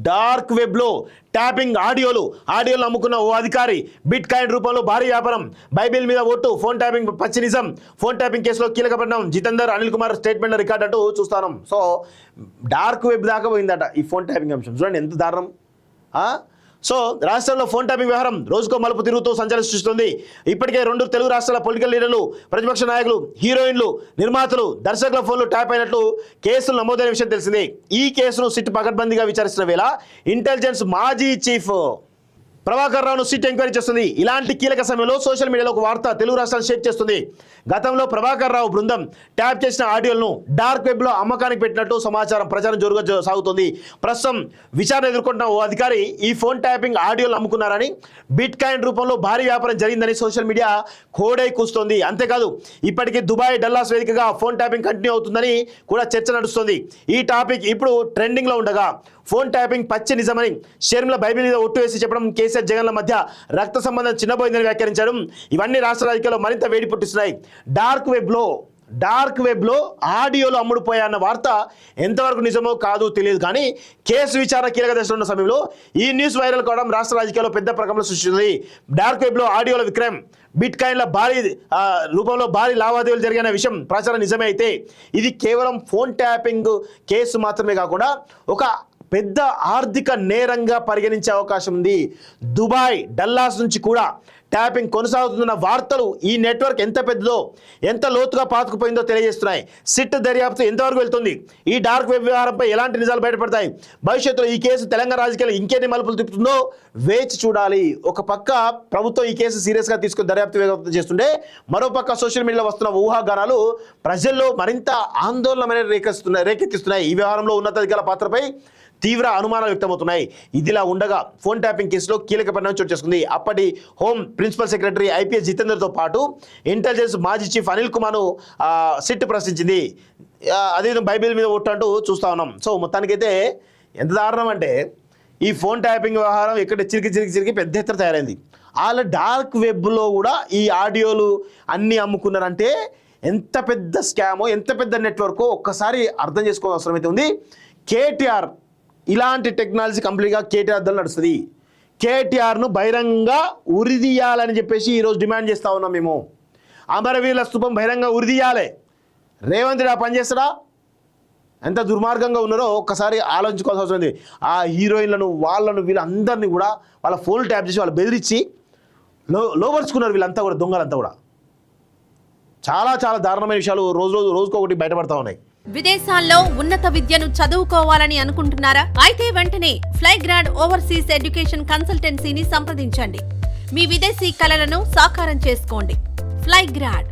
Dark వెబ్లో tapping ఆడియోలు అమ్ముకున్న ఓ అధికారి బిట్ కాయిన్ రూపంలో భారీ వ్యాపారం, బైబిల్ మీద ఓటు, ఫోన్ ట్యాపింగ్ పచ్చి నిజం, ఫోన్ ట్యాపింగ్ కేసులో కీలక పరిణామం, జితేందర్ అనిల్ కుమార్ స్టేట్మెంట్ రికార్డ్ అంటూ చూస్తాం. సో డార్క్ వెబ్ దాకా పోయిందట ఈ ఫోన్ ట్యాపింగ్ అంశం. చూడండి ఎంత దారుణం. సో రాష్ట్రంలో ఫోన్ ట్యాపింగ్ వ్యవహారం రోజుకో మలుపు తిరుగుతూ సంచలనం సృష్టిస్తుంది. ఇప్పటికే 2 తెలుగు రాష్ట్రాల పొలిటికల్ లీడర్లు, ప్రతిపక్ష నాయకులు, హీరోయిన్లు, నిర్మాతలు, దర్శకుల ఫోన్లు ట్యాప్ అయినట్లు కేసులు నమోదైన విషయం తెలిసింది. ఈ కేసును సిట్ పకడ్బందీగా విచారిస్తున్న వేళ ఇంటెలిజెన్స్ మాజీ చీఫ్ ప్రభాకర్ రావును సిట్ ఎంక్వైరీ చేస్తుంది. ఇలాంటి కీలక సమయంలో సోషల్ మీడియాలో ఒక వార్త తెలుగు రాష్ట్రాలు షేర్ చేస్తుంది. గతంలో ప్రభాకర్ రావు బృందం ట్యాప్ చేసిన ఆడియోలను డార్క్ వెబ్లో అమ్మకానికి పెట్టినట్టు సమాచారం, ప్రచారం జోరుగా సాగుతుంది. ప్రస్తుతం విచారణ ఎదుర్కొంటున్న ఓ అధికారి ఈ ఫోన్ ట్యాపింగ్ ఆడియోలు అమ్ముకున్నారని, బిట్ కాయిన్ రూపంలో భారీ వ్యాపారం జరిగిందని సోషల్ మీడియా కోడై కూస్తోంది. అంతేకాదు ఇప్పటికీ దుబాయ్, డల్లాస్ వేదికగా ఫోన్ ట్యాపింగ్ కంటిన్యూ అవుతుందని కూడా చర్చ నడుస్తుంది. ఈ టాపిక్ ఇప్పుడు ట్రెండింగ్లో ఉండగా ఫోన్ ట్యాపింగ్ పచ్చి నిజమని షర్మిల బైబిల్ మీద ఒట్టు వేసి చెప్పడం, కేసీఆర్ జగన్ల మధ్య రక్త సంబంధం చిన్నబోయిందని వ్యాఖ్యానించడం ఇవన్నీ రాష్ట్ర రాజకీయాల్లో మరింత వేడి పుట్టిస్తున్నాయి. డార్క్ వెబ్లో ఆడియోలు అమ్ముడుపోయాయన్న వార్త ఎంతవరకు నిజమో కాదు తెలియదు, కానీ కేసు విచారణ కీలక దశలో ఉన్న సమయంలో ఈ న్యూస్ వైరల్ కావడం రాష్ట్ర రాజకీయాల్లో పెద్ద ప్రకంపనలు సృష్టిస్తుంది. డార్క్ వెబ్లో ఆడియోల విక్రయం, బిట్ కాయిన్ల భారీ రూపంలో భారీ లావాదేవీలు జరిగిన విషయం ప్రచారం నిజమే అయితే ఇది కేవలం ఫోన్ ట్యాపింగ్ కేసు మాత్రమే కాకుండా ఒక పెద్ద ఆర్థిక నేరంగా పరిగణించే అవకాశం ఉంది. దుబాయ్, డల్లాస్ నుంచి కూడా ట్యాపింగ్ కొనసాగుతున్న వార్తలు ఈ నెట్వర్క్ ఎంత పెద్దదో, ఎంత లోతుగా పాతుకుపోయిందో తెలియజేస్తున్నాయి. సిట్ దర్యాప్తు ఎంతవరకు వెళ్తుంది, ఈ డార్క్ వెబ్ వ్యవహారంపై ఎలాంటి నిజాలు బయటపడతాయి, భవిష్యత్తులో ఈ కేసు తెలంగాణ రాజకీయాలు ఇంకెన్ని మలుపులు తిప్పుతుందో వేచి చూడాలి. ఒక పక్క ప్రభుత్వం ఈ కేసు సీరియస్గా తీసుకుని దర్యాప్తు వేగవంతం చేస్తుంటే, మరోపక్క సోషల్ మీడియాలో వస్తున్న ఊహాగానాలు ప్రజల్లో మరింత ఆందోళన రేకెత్తిస్తున్నాయి. ఈ వ్యవహారంలో ఉన్నతాధికారుల పాత్రపై తీవ్ర అనుమానాలు వ్యక్తమవుతున్నాయి. ఇదిలా ఉండగా ఫోన్ ట్యాపింగ్ కేసులో కీలక పరిణామం చోటు చేసుకుంది. అప్పటి హోమ్ ప్రిన్సిపల్ సెక్రటరీ ఐపీఎస్ జితేందర్తో పాటు ఇంటెలిజెన్స్ మాజీ చీఫ్ అనిల్ కుమార్ను సిట్ ప్రశ్నించింది. అదే బైబిల్ మీద ఒట్టంటూ చూస్తా ఉన్నాం. సో మొత్తానికైతే ఎంత దారుణం అంటే ఈ ఫోన్ ట్యాపింగ్ వ్యవహారం ఎక్కడ చిరికి పెద్ద ఎత్తున తయారైంది. వాళ్ళ డార్క్ వెబ్లో కూడా ఈ ఆడియోలు అన్నీ అమ్ముకున్నారంటే ఎంత పెద్ద స్కామో, ఎంత పెద్ద నెట్వర్కో ఒక్కసారి అర్థం చేసుకోవాల్సిన అవసరం అయితే ఉంది. కేటీఆర్ ఇలాంటి టెక్నాలజీ కంప్లీట్గా కేటీఆర్ దల్ నడుస్తుంది. కేటీఆర్ను బహిరంగంగా ఉరిదీయాలని చెప్పేసి ఈరోజు డిమాండ్ చేస్తూ ఉన్నాం మేము. అమరవీరుల స్థూపం బహిరంగ ఉరిదీయాలి. రేవంత్ రెడ్డి ఆ పని చేస్తాడా? ఎంత దుర్మార్గంగా ఉన్నారో ఒక్కసారి ఆలోచించుకోవాల్సిన అవసరం ఉంది. ఆ హీరోయిన్లను, వీళ్ళందరినీ కూడా వాళ్ళ ఫోన్ ట్యాప్ చేసి వాళ్ళు బెదిరించి లోపరుచుకున్నారు. వీళ్ళంతా కూడా దొంగలంతా కూడా చాలా చాలా దారుణమైన విషయాలు రోజుకొకటి బయటపడతా ఉన్నాయి. విదేశాల్లో ఉన్నత విద్యను చదువుకోవాలని అనుకుంటున్నారా? అయితే వెంటనే ఫ్లైగ్రాడ్ ఓవర్సీస్ ఎడ్యుకేషన్ కన్సల్టెన్సీని సంప్రదించండి. మీ విదేశీ కలలను సాకారం చేసుకోండి. ఫ్లైగ్రాడ్